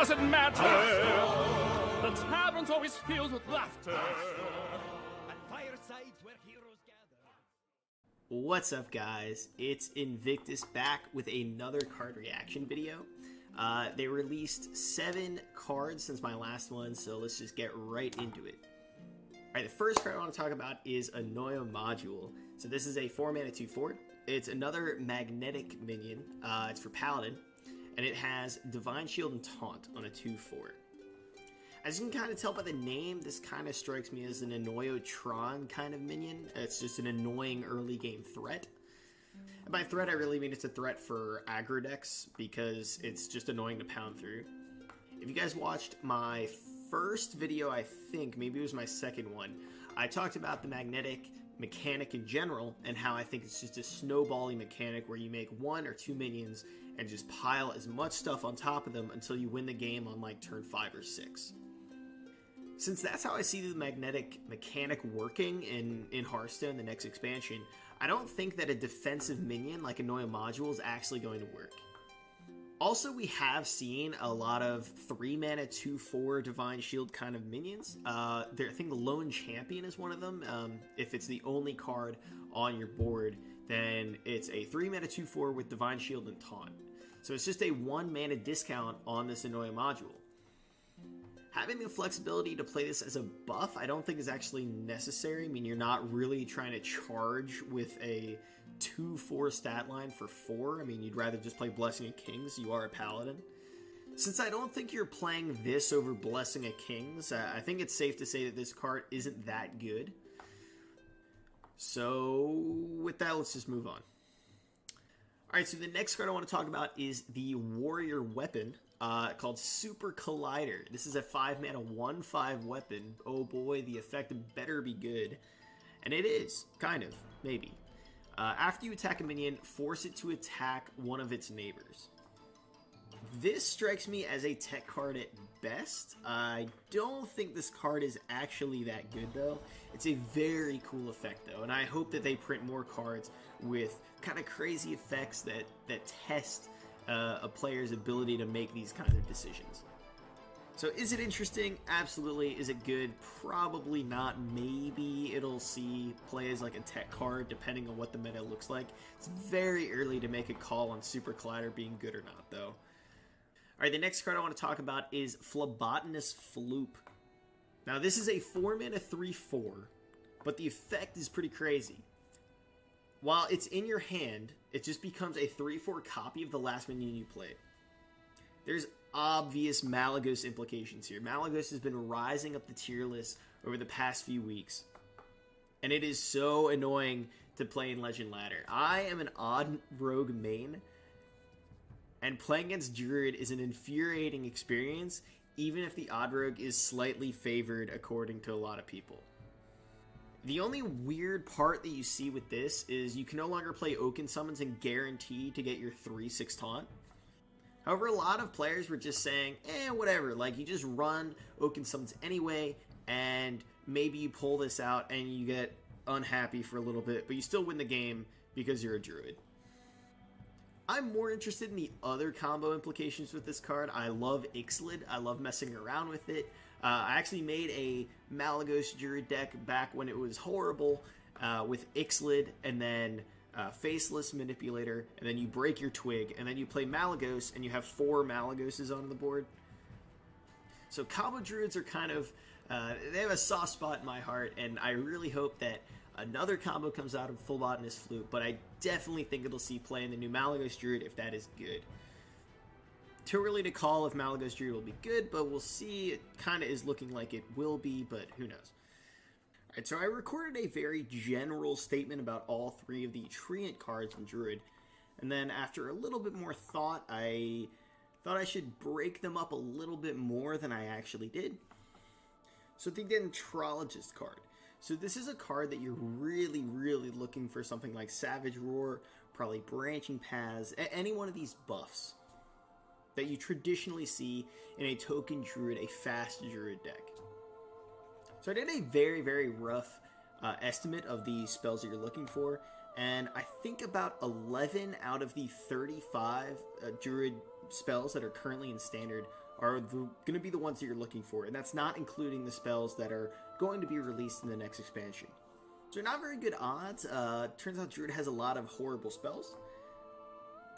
doesn't matter. The tavern's always filled with laughter. And firesides where heroes gather. What's up, guys? It's Invictus back with another card reaction video. They released 7 cards since my last one, so let's just get right into it. Alright, the first card I want to talk about is Annoy-o-Module. So this is a 4-mana 2/4. It's another magnetic minion. It's for Paladin, and it has Divine Shield and Taunt on a 2/4. As you can kind of tell by the name, this kind of strikes me as an Annoy-o-Tron kind of minion. It's just an annoying early game threat. And by threat, I really mean it's a threat for aggro decks because it's just annoying to pound through. If you guys watched my first video, I think, maybe it was my second one, I talked about the magnetic mechanic in general and how I think it's just a snowballing mechanic where you make 1 or 2 minions and just pile as much stuff on top of them until you win the game on like turn 5 or 6. Since that's how I see the magnetic mechanic working in Hearthstone, the next expansion, I don't think that a defensive minion like Annoy-o-Module is actually going to work. Also, we have seen a lot of 3-mana 2/4 Divine Shield kind of minions. I think the Lone Champion is one of them. If it's the only card on your board, then it's a 3-mana 2/4 with Divine Shield and Taunt. So it's just a 1-mana discount on this Annoy-o-Module. Having the flexibility to play this as a buff, I don't think is actually necessary. I mean, you're not really trying to charge with a 2/4 stat line for 4. I mean, you'd rather just play Blessing of Kings. You are a Paladin. Since I don't think you're playing this over Blessing of Kings, I think it's safe to say that this card isn't that good. So, with that, let's just move on. Alright, so the next card I want to talk about is the Warrior Weapon, called Supercollider. This is a 5-mana 1/5 weapon. Oh boy, the effect better be good. And it is, kind of, maybe. After you attack a minion, force it to attack one of its neighbors. This strikes me as a tech card at best. I don't think this card is actually that good, though. It's a very cool effect, though, and I hope that they print more cards with kind of crazy effects that test a player's ability to make these kinds of decisions. So is it interesting? Absolutely. Is it good? Probably not. Maybe it'll see play as like a tech card depending on what the meta looks like. It's very early to make a call on Supercollider being good or not, though. Alright, the next card I want to talk about is Flobbidinous Floop. Now this is a 4-mana 3/4, but the effect is pretty crazy. While it's in your hand, it just becomes a 3/4 copy of the last minion you played. There's obvious Malygos implications here. Malygos has been rising up the tier list over the past few weeks, and it is so annoying to play in Legend Ladder. I am an odd rogue main, and playing against Druid is an infuriating experience, even if the odd rogue is slightly favored according to a lot of people. The only weird part that you see with this is you can no longer play Oaken Summons and guarantee to get your 3/6 taunt. However, a lot of players were just saying, whatever, like you just run Oaken Summons anyway, and maybe you pull this out and you get unhappy for a little bit, but you still win the game because you're a Druid. I'm more interested in the other combo implications with this card. I love Ixalan. I love messing around with it. I actually made a Malygos Druid deck back when it was horrible with Ixalan and then Faceless Manipulator, and then you break your Twig, and then you play Malygos, and you have 4 Malygoses on the board. So combo Druids are kind of, they have a soft spot in my heart, and I really hope that another combo comes out of Flobbidinous Floop, but I definitely think it'll see play in the new Malygos Druid if that is good. Too early to call if Malygos Druid will be good, but we'll see. It kind of is looking like it will be, but who knows. Alright, so I recorded a very general statement about all 3 of the Treant cards from Druid, and then after a little bit more thought, I thought I should break them up a little bit more than I actually did. So the Dendrologist card. So this is a card that you're really, really looking for something like Savage Roar, probably Branching Paths, any one of these buffs that you traditionally see in a token Druid, a fast Druid deck. So I did a very, very rough estimate of the spells that you're looking for, and I think about 11 out of the 35 Druid spells that are currently in Standard are going to be the ones that you're looking for, and that's not including the spells that are going to be released in the next expansion. So they're not very good odds. Turns out Druid has a lot of horrible spells.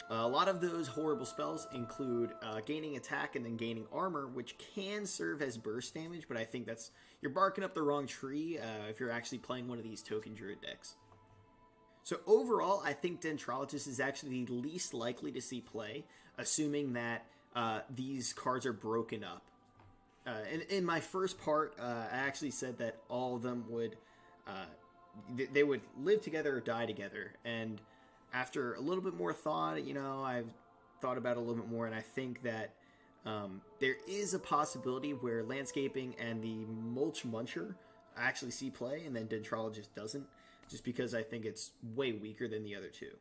A lot of those horrible spells include gaining attack and then gaining armor, which can serve as burst damage, but I think you're barking up the wrong tree if you're actually playing one of these token Druid decks. So overall, I think Dendrologist is actually the least likely to see play, assuming that these cards are broken up. In my first part, I actually said that all of them would they would live together or die together, and after a little bit more thought, I've thought about it a little bit more, and I think that there is a possibility where Landscaping and the Mulchmuncher actually see play, and then Dendrologist doesn't, just because I think it's way weaker than the other two.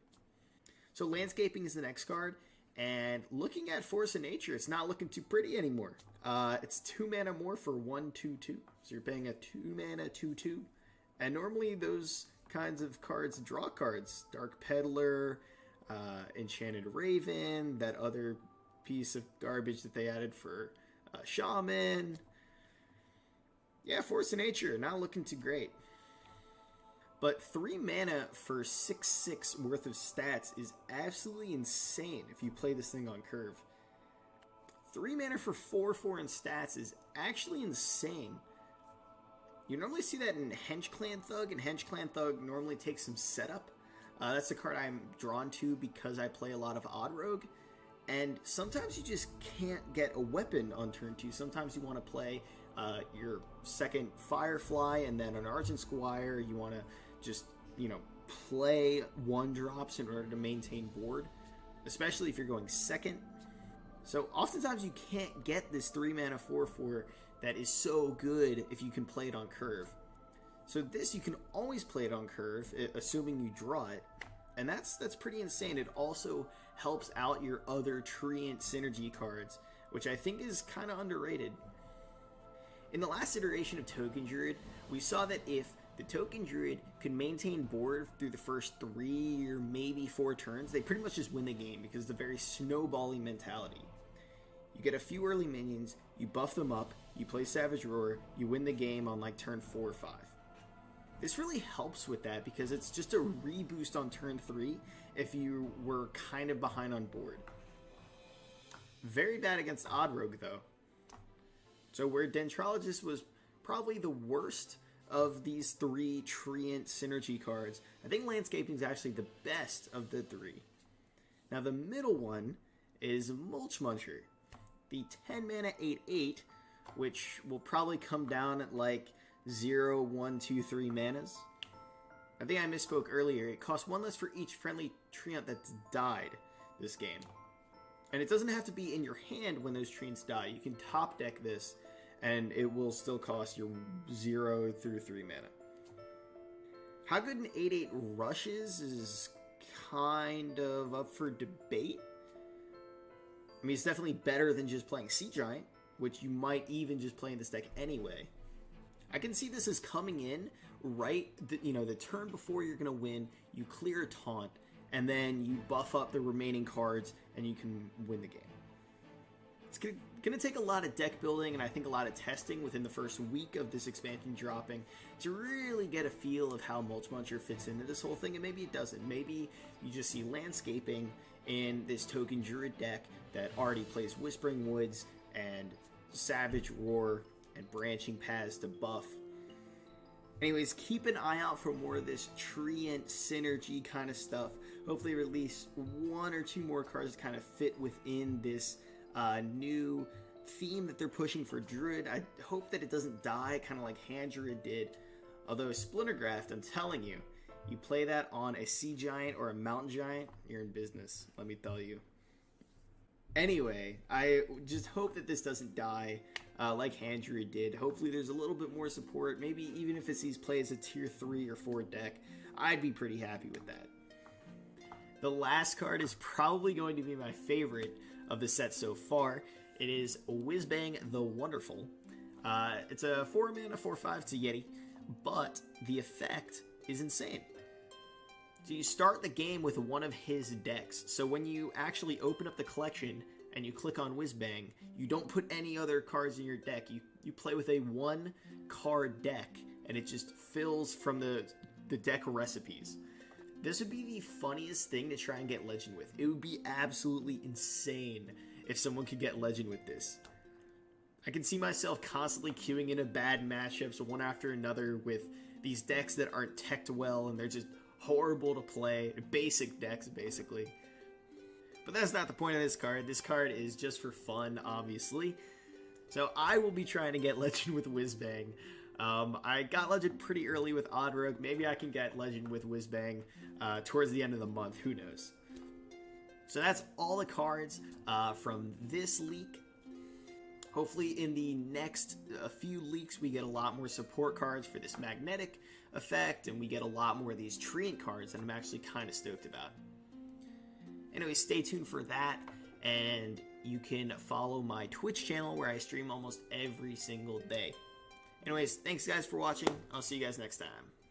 So Landscaping is the next card, and looking at Force of Nature, it's not looking too pretty anymore. It's 2 mana more for 1/2/2, so you're paying a 2 mana 2/2, and normally those kinds of cards draw cards. Dark Peddler, Enchanted Raven, that other piece of garbage that they added for Shaman. Yeah, Force of Nature, not looking too great. But 3 mana for 6/6 worth of stats is absolutely insane if you play this thing on curve. 3 mana for 4/4 in stats is actually insane. You normally see that in Hench Clan Thug, and Hench Clan Thug normally takes some setup. That's a card I'm drawn to because I play a lot of Odd Rogue, and sometimes you just can't get a weapon on turn 2. Sometimes you want to play your second Firefly and then an Argent Squire. You want to just, play 1-drops in order to maintain board, especially if you're going second. So oftentimes you can't get this 3 mana 4/4 that is so good if you can play it on curve. So this, you can always play it on curve, assuming you draw it, and that's pretty insane. It also helps out your other Treant synergy cards, which I think is kind of underrated. In the last iteration of Token Druid, we saw that if the Token Druid could maintain board through the first 3 or maybe 4 turns, they pretty much just win the game because it's a very snowballing mentality. You get a few early minions, you buff them up, you play Savage Roar, you win the game on like turn 4 or 5. This really helps with that because it's just a reboost on turn 3 if you were kind of behind on board. Very bad against Odd Rogue though. So where Dendrologist was probably the worst of these 3 Treant synergy cards, I think Landscaping is actually the best of the 3. Now the middle one is Mulchmuncher, the 10 mana 8/8, which will probably come down at like 0, 1, 2, 3 manas. I think I misspoke earlier. It costs 1 less for each friendly Treant that's died this game. And it doesn't have to be in your hand when those Treants die. You can top deck this, and it will still cost you 0 through 3 mana. How good an 8/8 rush is kind of up for debate. I mean, it's definitely better than just playing Sea Giant, which you might even just play in this deck anyway. I can see this as coming in right, the turn before you're going to win, you clear a taunt, and then you buff up the remaining cards, and you can win the game. It's going to take a lot of deck building, and I think a lot of testing within the first week of this expansion dropping to really get a feel of how Mulchmuncher fits into this whole thing, and maybe it doesn't. Maybe you just see Landscaping in this Token Druid deck that already plays Whispering Woods and Savage Roar and Branching Paths to buff. Anyways, keep an eye out for more of this Treant synergy kind of stuff. Hopefully release 1 or 2 more cards that kind of fit within this new theme that they're pushing for Druid. I hope that it doesn't die kind of like Hand Druid did. Although Splintergraft, I'm telling you, you play that on a Sea Giant or a Mountain Giant, you're in business, let me tell you. Anyway, I just hope that this doesn't die like Hand Druid did. Hopefully there's a little bit more support. Maybe even if it sees play as a tier 3 or 4 deck, I'd be pretty happy with that. The last card is probably going to be my favorite of the set so far. It is Whizbang the Wonderful. It's a 4 mana 4/5. It's a Yeti, but the effect is insane. So you start the game with one of his decks. So when you actually open up the collection and you click on Whizbang, you don't put any other cards in your deck. You play with a 1-card deck, and it just fills from the deck recipes. This would be the funniest thing to try and get Legend with. It would be absolutely insane if someone could get Legend with this. I can see myself constantly queuing into bad matchups one after another with these decks that aren't teched well, and they're just horrible to play. Basic decks, basically. But that's not the point of this card. This card is just for fun, obviously. So I will be trying to get Legend with Whizbang. I got Legend pretty early with Odd Rogue. Maybe I can get Legend with Whizbang towards the end of the month. Who knows? So that's all the cards from this leak. Hopefully in the next few leaks we get a lot more support cards for this magnetic effect, and we get a lot more of these treant cards that I'm actually kind of stoked about. Anyway, stay tuned for that, and you can follow my Twitch channel where I stream almost every single day. Anyways, thanks guys for watching. I'll see you guys next time.